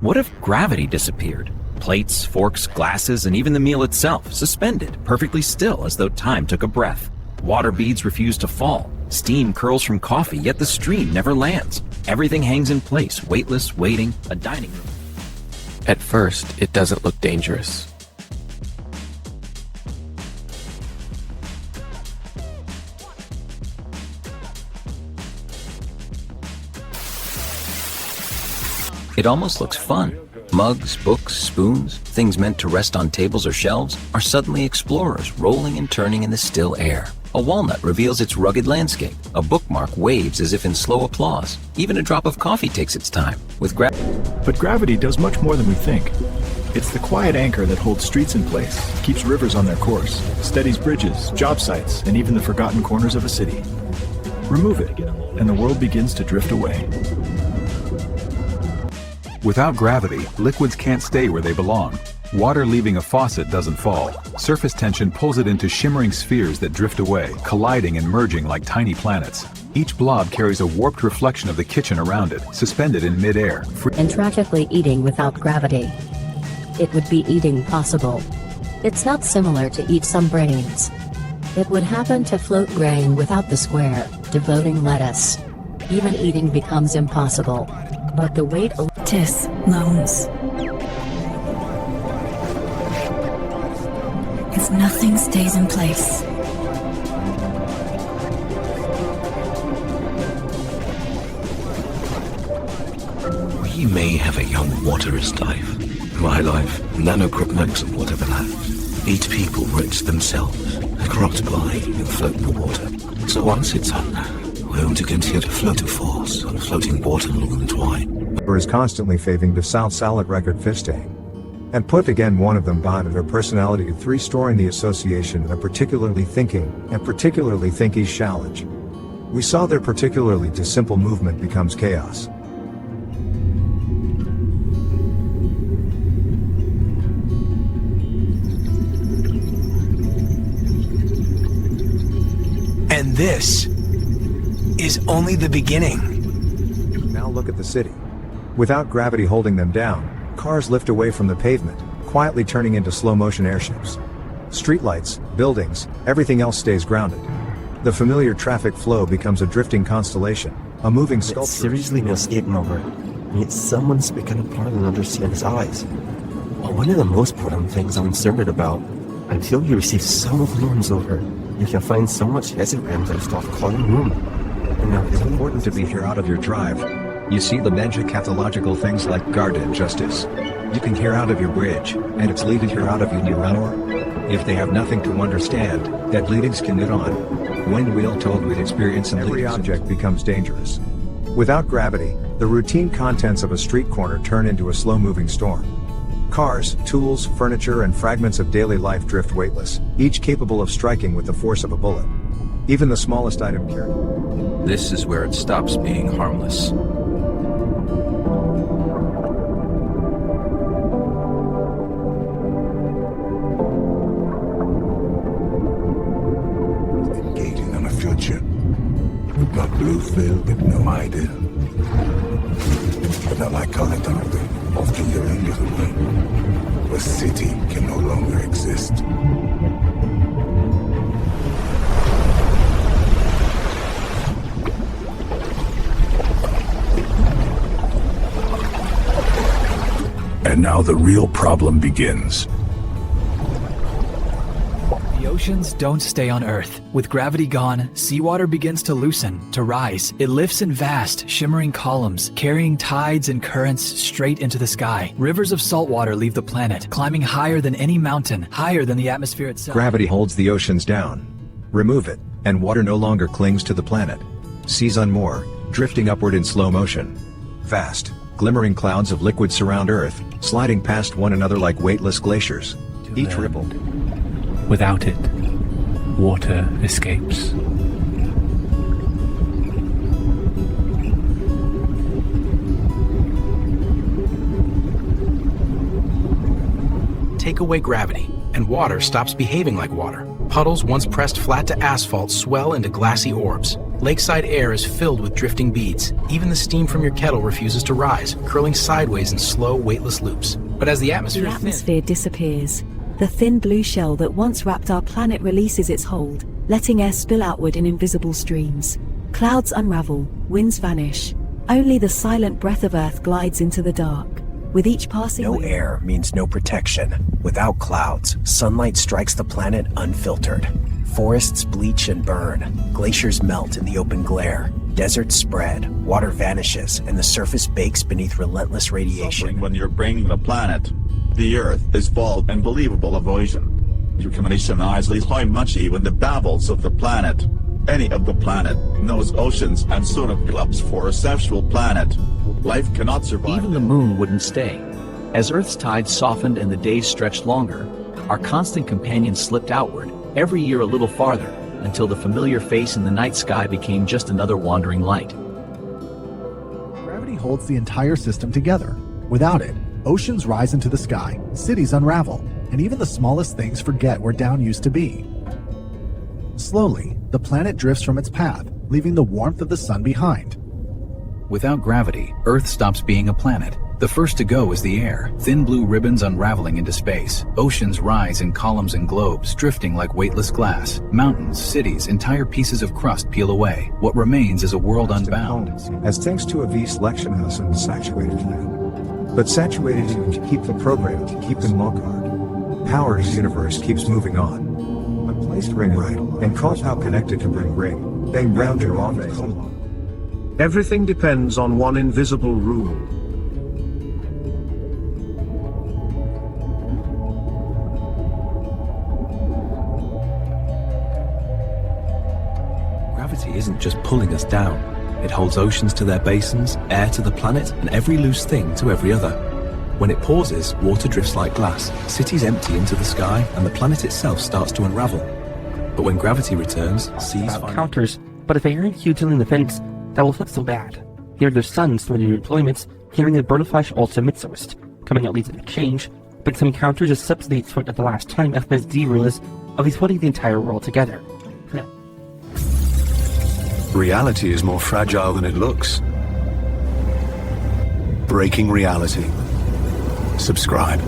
What if gravity disappeared? Plates, forks, glasses, and even the meal itself, suspended, perfectly still as though time took a breath. Water beads refuse to fall. Steam curls from coffee, yet the stream never lands. Everything hangs in place, weightless, waiting, a dining room. At first, it doesn't look dangerous. It almost looks fun. Mugs, books, spoons, things meant to rest on tables or shelves are suddenly explorers rolling and turning in the still air. A walnut reveals its rugged landscape. A bookmark waves as if in slow applause. Even a drop of coffee takes its time. But gravity does much more than we think. It's the quiet anchor that holds streets in place, keeps rivers on their course, steadies bridges, job sites, and even the forgotten corners of a city. Remove it, and the world begins to drift away. Without gravity, liquids can't stay where they belong. Water leaving a faucet doesn't fall. Surface tension pulls it into shimmering spheres that drift away, colliding and merging like tiny planets. Each blob carries a warped reflection of the kitchen around it, suspended in mid-air. And tragically eating without gravity. It would be eating possible. It's not similar to eat some brains. It would happen to float grain without the square, devoting lettuce. Even eating becomes impossible. But the weight loans. If nothing stays in place. We may have a young waterist life. My life, nanocryptmax and whatever that. 8 people rich themselves, corrupt by and float in the water. So once it's on, we're going to continue to float a force on floating water along the twine. Is constantly faving the South Salad record fisting. And put again one of them behind their personality 3 storing the association and a particularly thinking and particularly thinkish challenge. We saw their particularly to simple movement becomes chaos. And this is only the beginning. Now look at the city. Without gravity holding them down, cars lift away from the pavement, quietly turning into slow-motion airships. Streetlights, buildings, everything else stays grounded. The familiar traffic flow becomes a drifting constellation, a moving sculpture. It's seriously no escaping over. It's someone's picking apart and understand his eyes. Well, one of the most important things I'm concerned about, until you receive some of Norms over, you can find so much hesitant that start calling room. And now it's important to be here out of your drive. You see the magic pathological things like guard and justice. You can hear out of your bridge, and it's leading here out of you new hour. If they have nothing to understand, that leadings can knit on. When we'll told with experience and every object becomes dangerous. Without gravity, the routine contents of a street corner turn into a slow-moving storm. Cars, tools, furniture, and fragments of daily life drift weightless, each capable of striking with the force of a bullet. Even the smallest item carried. This is where it stops being harmless. Engaging on a future. With no blue fill, with no idea. But now I call it off to your end of the way. The city can no longer exist. And now the real problem begins. The oceans don't stay on Earth. With gravity gone, seawater begins to loosen, to rise. It lifts in vast, shimmering columns, carrying tides and currents straight into the sky. Rivers of salt water leave the planet, climbing higher than any mountain, higher than the atmosphere itself. Gravity holds the oceans down. Remove it, and water no longer clings to the planet. Seas unmoor, drifting upward in slow motion. Vast, glimmering clouds of liquid surround Earth, sliding past one another like weightless glaciers. Each ripple. Without it, water escapes. Take away gravity, and water stops behaving like water. Puddles once pressed flat to asphalt swell into glassy orbs. Lakeside air is filled with drifting beads. Even the steam from your kettle refuses to rise, curling sideways in slow, weightless loops. But as the atmosphere disappears. The thin blue shell that once wrapped our planet releases its hold, letting air spill outward in invisible streams. Clouds unravel, winds vanish. Only the silent breath of Earth glides into the dark. With each passing No air means no protection. Without clouds, sunlight strikes the planet unfiltered. Forests bleach and burn. Glaciers melt in the open glare. Deserts spread, water vanishes, and the surface bakes beneath relentless radiation. When you're bringing the planet, the Earth is full of unbelievable evasion. You can listen easily how much even the babbles of the planet. Any of the planet knows oceans and sort of clubs for a sexual planet. Life cannot survive. Even the moon wouldn't stay. As Earth's tides softened and the days stretched longer, our constant companion slipped outward, every year a little farther, until the familiar face in the night sky became just another wandering light. Gravity holds the entire system together. Without it, oceans rise into the sky, cities unravel, and even the smallest things forget where down used to be. Slowly, the planet drifts from its path, leaving the warmth of the sun behind. Without gravity, Earth stops being a planet. The first to go is the air, thin blue ribbons unraveling into space. Oceans rise in columns and globes, drifting like weightless glass. Mountains, cities, entire pieces of crust peel away. What remains is a world unbound. As thanks to a V-selection has been saturated now. But saturated even to keep the program, to keep in lockup. Power's universe keeps moving on. When placed ring right, and caught how connected to ring, bang round your own face. Everything depends on one invisible rule. Gravity isn't just pulling us down. It holds oceans to their basins, air to the planet, and every loose thing to every other. When it pauses, water drifts like glass, cities empty into the sky, and the planet itself starts to unravel. But when gravity returns, seas find counters, but if they aren't huge in the fence, that will look so bad. Here their sons through their employments, carrying the Burnaflash Ultimate Sourced, coming out leads in exchange, but some counters just subsidies for it at the last time FSD realized of he's putting the entire world together. Reality is more fragile than it looks. Breaking Reality. Subscribe.